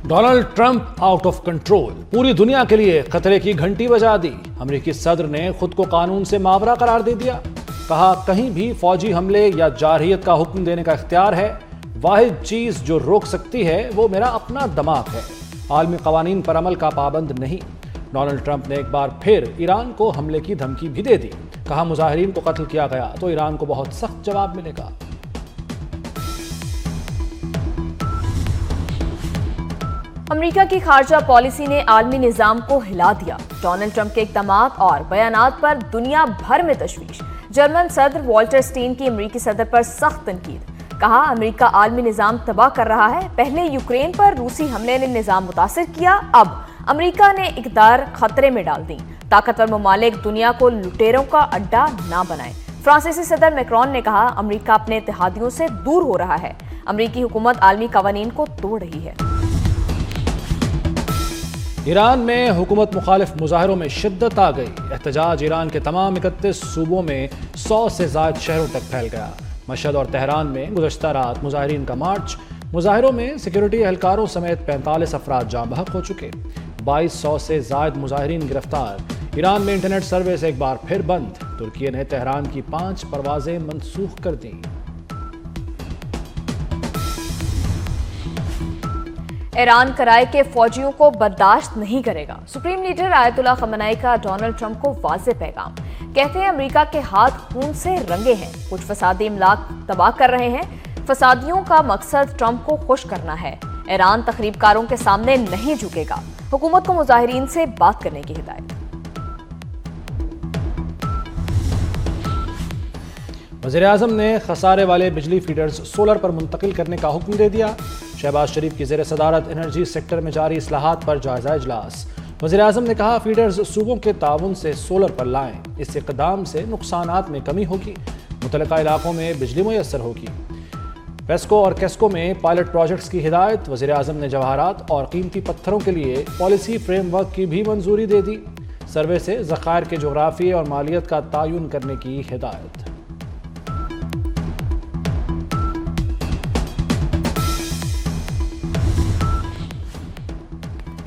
Donald Trump out of control, پوری دنیا کے لیے خطرے کی گھنٹی بجا دی۔ امریکی صدر نے خود کو قانون سے ماورا قرار دے دیا، کہا کہیں بھی فوجی حملے یا جارحیت کا حکم دینے کا اختیار ہے، واحد چیز جو روک سکتی ہے وہ میرا اپنا دماغ ہے، عالمی قوانین پر عمل کا پابند نہیں۔ ڈونلڈ ٹرمپ نے ایک بار پھر ایران کو حملے کی دھمکی بھی دے دی، کہا مظاہرین کو قتل کیا گیا تو ایران کو بہت سخت جواب ملے گا۔ امریکہ کی خارجہ پالیسی نے عالمی نظام کو ہلا دیا، ڈونلڈ ٹرمپ کے اقدامات اور بیانات پر دنیا بھر میں تشویش۔ جرمن صدر والٹر سٹین کی امریکی صدر پر سخت تنقید، کہا امریکہ عالمی نظام تباہ کر رہا ہے، پہلے یوکرین پر روسی حملے نے نظام متاثر کیا، اب امریکہ نے اقدار خطرے میں ڈال دی، طاقتور ممالک دنیا کو لٹیروں کا اڈا نہ بنائیں۔ فرانسیسی صدر میکرون نے کہا امریکہ اپنے اتحادیوں سے دور ہو رہا ہے، امریکی حکومت عالمی قوانین کو توڑ رہی ہے۔ ایران میں حکومت مخالف مظاہروں میں شدت آ گئی، احتجاج ایران کے تمام 31 صوبوں میں 100 سے زائد شہروں تک پھیل گیا۔ مشہد اور تہران میں گزشتہ رات مظاہرین کا مارچ، مظاہروں میں سیکیورٹی اہلکاروں سمیت 45 افراد جاں بحق ہو چکے، 2200 سے زائد مظاہرین گرفتار۔ ایران میں انٹرنیٹ سروس ایک بار پھر بند، ترکی نے تہران کی 5 پروازیں منسوخ کر دیں۔ ایران کرائے کے فوجیوں کو برداشت نہیں کرے گا، سپریم لیڈر آیت اللہ خامنہئی کا ڈونلڈ ٹرمپ کو واضح پیغام، کہتے ہیں امریکہ کے ہاتھ خون سے رنگے ہیں، کچھ فسادی املاک تباہ کر رہے ہیں، فسادیوں کا مقصد ٹرمپ کو خوش کرنا ہے، ایران تخریب کاروں کے سامنے نہیں جھکے گا، حکومت کو مظاہرین سے بات کرنے کی ہدایت۔ وزیراعظم نے خسارے والے بجلی فیڈرز سولر پر منتقل کرنے کا حکم دے دیا۔ شہباز شریف کی زیر صدارت انرجی سیکٹر میں جاری اصلاحات پر جائزہ اجلاس۔ وزیراعظم نے کہا فیڈرز صوبوں کے تعاون سے سولر پر لائیں، اس اقدام سے نقصانات میں کمی ہوگی، متعلقہ علاقوں میں بجلی میسر ہوگی۔ پیسکو اور کیسکو میں پائلٹ پروجیکٹس کی ہدایت، وزیراعظم نے جواہرات اور قیمتی پتھروں کے لیے پالیسی فریم ورک کی بھی منظوری دے دی، سروے سے ذخائر کے جغرافیے اور مالیت کا تعین کرنے کی ہدایت۔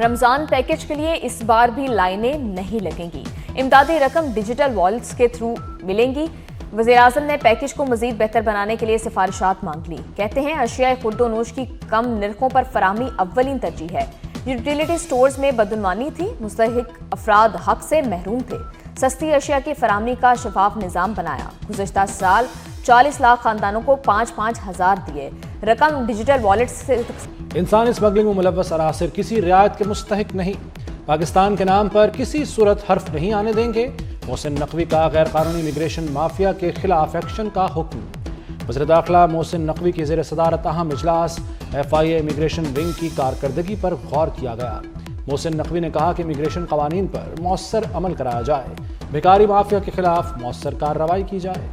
رمضان پیکج کے لیے اس بار بھی لائنیں نہیں لگیں گی، امدادی رقم ڈیجیٹل والیٹس کے تھرو ملیں گی۔ وزیراعظم نے پیکج کو مزید بہتر بنانے کے لیے سفارشات مانگ لی، کہتے ہیں اشیاء خورد و نوش کی کم نرخوں پر فراہمی اولین ترجیح ہے، یوٹیلیٹی سٹورز میں بدعنوانی تھی، مستحق افراد حق سے محروم تھے، سستی اشیاء کی فراہمی کا شفاف نظام بنایا، گزشتہ سال 40 لاکھ خاندانوں کو 5-5 ہزار دیے، رقم ڈیجیٹل والیٹس سے۔ انسانی اسمگلنگ میں ملوث عناصر کسی رعایت کے مستحق نہیں، پاکستان کے نام پر کسی صورت حرف نہیں آنے دیں گے، محسن نقوی کا غیر قانونی امیگریشن مافیا کے خلاف ایکشن کا حکم۔ وزیر داخلہ محسن نقوی کی زیر صدارت اہم اجلاس، FIA امیگریشن ونگ کی کارکردگی پر غور کیا گیا۔ محسن نقوی نے کہا کہ امیگریشن قوانین پر مؤثر عمل کرایا جائے، بھکاری مافیا کے خلاف مؤثر کارروائی کی جائے۔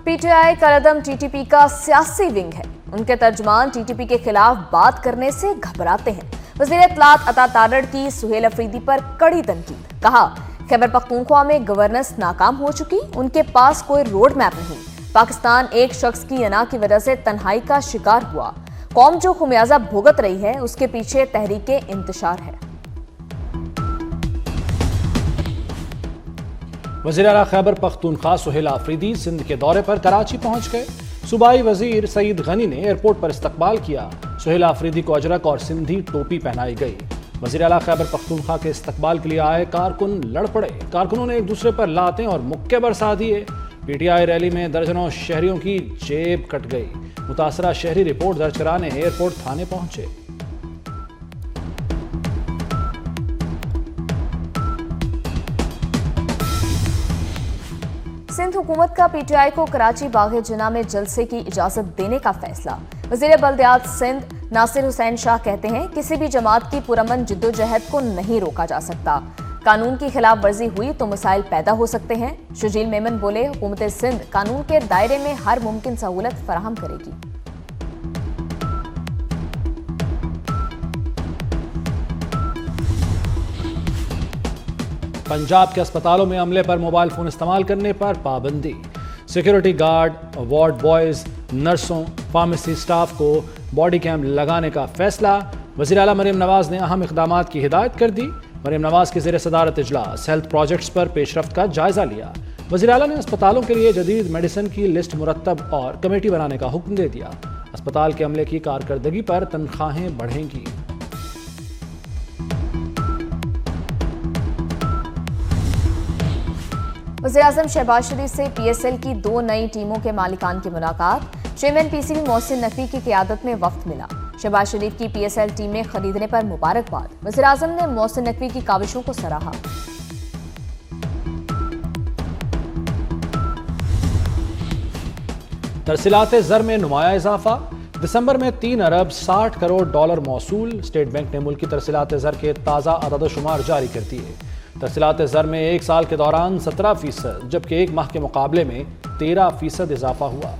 پی ٹی آئی کا ردم ٹی ٹی پی کا سیاسی ونگ ہے، ان کے ترجمان ٹی ٹی پی کے خلاف بات کرنے سے گھبراتے ہیں۔ وزیر اطلاعات عطا تارڑ کی سہیل افریدی پر کڑی تنقید، کہا خیبر پختونخوا میں گورننس ناکام ہو چکی، ان کے پاس کوئی روڈ میپ نہیں، پاکستان ایک شخص کی انا کی وجہ سے تنہائی کا شکار ہوا، قوم جو خمیازہ بھگت رہی ہے اس کے پیچھے تحریک انتشار ہے۔ وزیر اعلیٰ خیبر پختونخوا سہیل افریدی سندھ کے دورے پر کراچی پہنچ گئے، صوبائی وزیر سعید غنی نے ایئرپورٹ پر استقبال کیا، سہیل افریدی کو اجرک اور سندھی ٹوپی پہنائی گئی۔ وزیر اعلیٰ خیبر پختونخوا کے استقبال کے لیے آئے کارکن لڑ پڑے، کارکنوں نے ایک دوسرے پر لاتیں اور مکے برسا دیے، پی ٹی آئی ریلی میں درجنوں شہریوں کی جیب کٹ گئی، متاثرہ شہری رپورٹ درج کرانے ایئرپورٹ تھانے پہنچے۔ سندھ حکومت کا پی ٹی آئی کو کراچی باغ جناح میں جلسے کی اجازت دینے کا فیصلہ، وزیر بلدیات سندھ ناصر حسین شاہ کہتے ہیں کسی بھی جماعت کی پرامن جدوجہد کو نہیں روکا جا سکتا، قانون کی خلاف ورزی ہوئی تو مسائل پیدا ہو سکتے ہیں۔ شجیل میمن بولے حکومت سندھ قانون کے دائرے میں ہر ممکن سہولت فراہم کرے گی۔ پنجاب کے اسپتالوں میں عملے پر موبائل فون استعمال کرنے پر پابندی، सिक्योरिटी गार्ड, वार्ड बॉयज, नर्सों, फार्मेसी स्टाफ को बॉडी कैम लगाने का फैसला। वज़ीर आला मरीम नवाज ने अहम इक़दामात की हिदायत कर दी। मरीम नवाज की ज़ेर सदारत इजलास हेल्थ प्रोजेक्ट्स पर पेशरफ्त का जायजा लिया। वज़ीर आला ने अस्पतालों के लिए जदीद मेडिसिन की लिस्ट मुरतब और कमेटी बनाने का हुक्म दे दिया। अस्पताल के अमले की कारकर्दगी पर तनख्वाहें बढ़ेंगी। वज़ीर-ए-आज़म शहबाज शरीफ से PSL की 2 नई टीमों के मालिकान की मुलाकात। चेयरमैन PCB मोहसिन नकवी की क़ियादत में वफ्द मिला। शहबाज शरीफ की PSL टीमें खरीदने पर मुबारकबाद। वज़ीर-ए-आज़म ने मोहसिन नकवी की काविशों को सराहा। तरसीलात ज़र में नुमाया इजाफा। दिसंबर में 3 अरब 60 करोड़ डॉलर मौसूल। स्टेट बैंक ने मुल्की तरसीलात ज़र के ताज़ा अदद-ओ-शुमार जारी कर दिए। तरसीलात ज़र में एक साल के दौरान 17%, जबकि एक माह के मुकाबले में 13% इजाफा हुआ।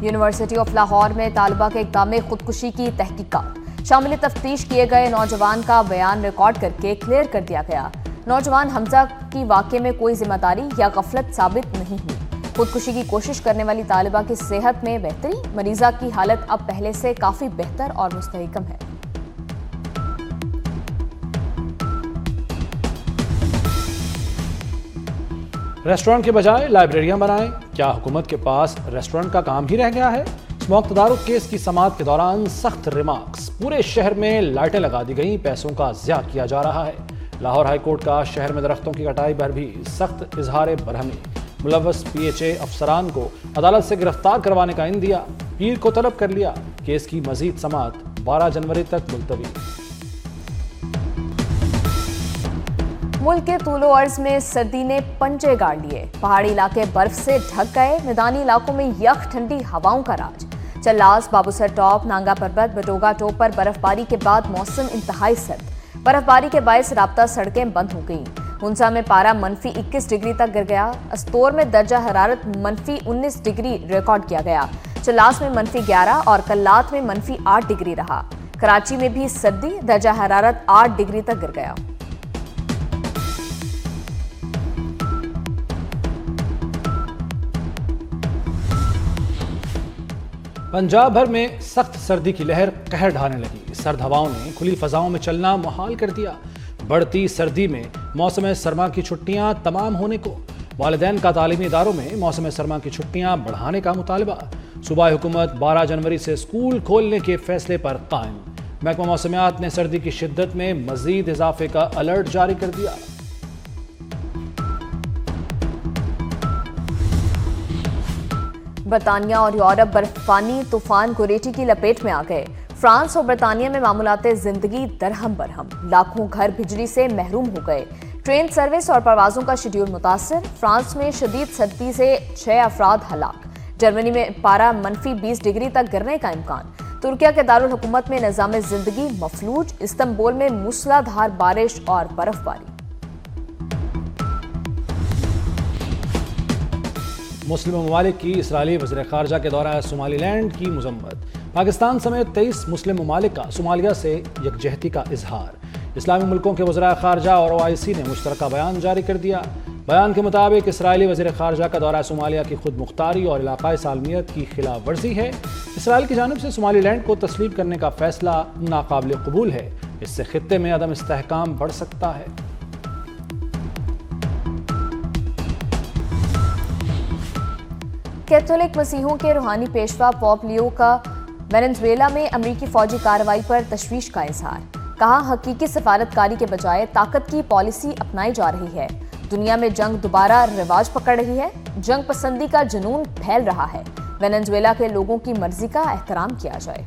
यूनिवर्सिटी ऑफ लाहौर में तालिबा के इक़दाम खुदकुशी की तहकीकात। शामिल तफ्तीश किए गए नौजवान का बयान रिकॉर्ड करके क्लियर कर दिया गया। नौजवान हमजा की वाक़े में कोई जिम्मेदारी या गफलत साबित नहीं हुई। खुदकुशी की कोशिश करने वाली तालिबा की सेहत में बेहतरी। मरीजा की हालत अब पहले से काफ़ी बेहतर और मुस्तहकम है। रेस्टोरेंट के बजाय लाइब्रेरियां बनाएं। क्या हुकूमत के पास रेस्टोरेंट का काम ही रह गया है? स्मोक तदारुक केस की समाअत के दौरान सख्त रिमार्क्स। पूरे शहर में लाइटें लगा दी गई, पैसों का ज़िया किया जा रहा है। लाहौर हाई कोर्ट का शहर में दरख्तों की कटाई पर भी सख्त इजहार बरहमी। मुलव्वस PHA अफसरान को अदालत से गिरफ्तार करवाने का इंदिया। पीर को तलब कर लिया। केस की मजीद समाअत 12 जनवरी तक मुलतवी। मुल्क के तूलो अर्ज में सर्दी ने पंजे गाड़ लिए। पहाड़ी इलाके बर्फ से ढक गए। मैदानी इलाकों में यख ठंडी हवाओं का राज। चल्लास, बाबूसर टॉप, नांगा पर्वत, बटोगा टॉप पर बर्फबारी के बाद मौसम इंतहाई सर्द। बर्फबारी के बायस राब्ता सड़कें बंद हो गईं। हुंसा में पारा -21 डिग्री तक गिर गया। अस्तोर में दर्जा हरारत -19 डिग्री रिकॉर्ड किया गया। चल्लास में -11 और कल्लात में -8 डिग्री रहा। कराची में भी सर्दी, दर्जा हरारत 8 डिग्री तक गिर गया। पंजाब भर में सख्त सर्दी की लहर कहर ढाने लगी। सर्द हवाओं ने खुली फजाओं में चलना मुहाल कर दिया। बढ़ती सर्दी में मौसम सरमा की छुट्टियां तमाम होने को। वालिदैन का तालीमी इदारों में मौसम सरमा की छुट्टियां बढ़ाने का मुतालबा। सूबाई हुकूमत 12 जनवरी से स्कूल खोलने के फैसले पर कायम। महकमा मौसमियात ने सर्दी की शिद्दत में मजीद इजाफे का अलर्ट जारी कर दिया। बरतानिया और यूरोप बर्फानी तूफान गोरेटी की लपेट में आ गए। फ्रांस और बरतानिया में मामूलाते जिंदगी दरहम बरहम। लाखों घर बिजली से महरूम हो गए। ट्रेन सर्विस और परवाजों का शेड्यूल मुतासर। फ्रांस में शदीद सर्दी से 6 अफराद हलाक। जर्मनी में पारा -20 डिग्री तक गिरने का इम्कान। तुर्किया के दारुल हुकूमत में निज़ाम जिंदगी मफलूज। इस्तांबुल में मूसलाधार बारिश और बर्फबारी। मुस्लिम ममालिक की इसराइली वज़ीर ख़ारजा के दौरा सोमालीलैंड की मज़म्मत। पाकिस्तान समेत 23 मुस्लिम ममालिक का सोमालिया से यकजहती का इजहार। इस्लामी मुल्कों के वज़ीर ख़ारजा और OIC ने मुश्तरका बयान जारी कर दिया। बयान के मुताबिक इसराइली वज़ीर ख़ारजा का दौरा सोमालिया की खुद मुख्तारी और इलाक़ाई सालमियत की खिलाफ वर्जी है। इसराइल की जानिब से सोमालीलैंड को तस्लीम करने का फैसला नाकाबिल कबूल है। इससे खित्ते में अदम इस्तेहकाम बढ़ सकता है। कैथोलिक मसीहों के रूहानी पेशवा पोप लियो का वेनेजुएला में अमरीकी फौजी कार्रवाई पर तशवीश का इजहार। कहा, हकीकी सफारतकारी के बजाय ताकत की पॉलिसी अपनाई जा रही है। दुनिया में जंग दोबारा रिवाज पकड़ रही है। जंग पसंदी का जुनून फैल रहा है। वेनेजुएला के लोगों की मर्जी का एहतराम किया जाए।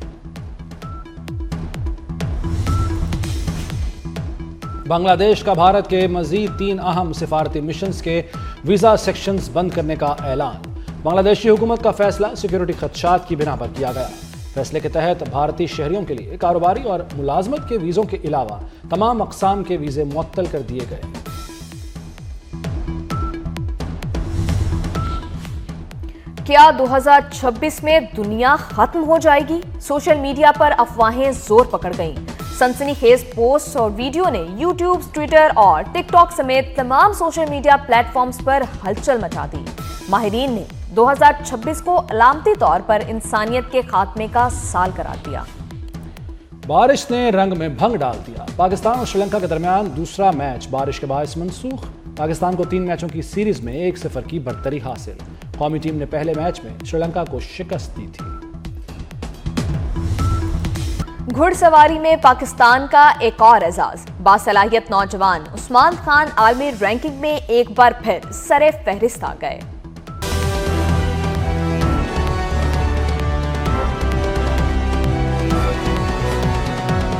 बांग्लादेश का भारत के मजीद 3 अहम सिफारती मिशंस के वीज़ा सेक्शंस बंद करने का ऐलान। बांग्लादेशी हुकूमत का फैसला सिक्योरिटी खदशात की बिना पर किया गया। फैसले के तहत भारतीय शहरियों के लिए कारोबारी और मुलाजमत के वीज़ों के अलावा तमाम अक़साम के वीज़े मुअत्तल कर दिए गए। क्या 2026 में दुनिया खत्म हो जाएगी? सोशल मीडिया पर अफवाहें जोर पकड़ गईं। सनसनीखेज पोस्ट और वीडियो ने यूट्यूब, ट्विटर और टिकटॉक समेत तमाम सोशल मीडिया प्लेटफॉर्म्स पर हलचल मचा दी। माहिरीन ने 2026 को अलामती तौर पर इंसानियत के खात्मे का साल करार दिया। बारिश ने रंग में भंग डाल दिया। पाकिस्तान और श्रीलंका के दरमियान दूसरा मैच बारिश के बायस मनसूख। पाकिस्तान को 3 मैचों की सीरीज में 1-0 की बढ़तरी हासिल। कौमी टीम ने पहले मैच में श्रीलंका को शिकस्त दी थी। घुड़सवारी में पाकिस्तान का एक और एजाज। बासलाहियत नौजवान उस्मान खान आलमी रैंकिंग में एक बार फिर सरे फहरिस्त आ गए।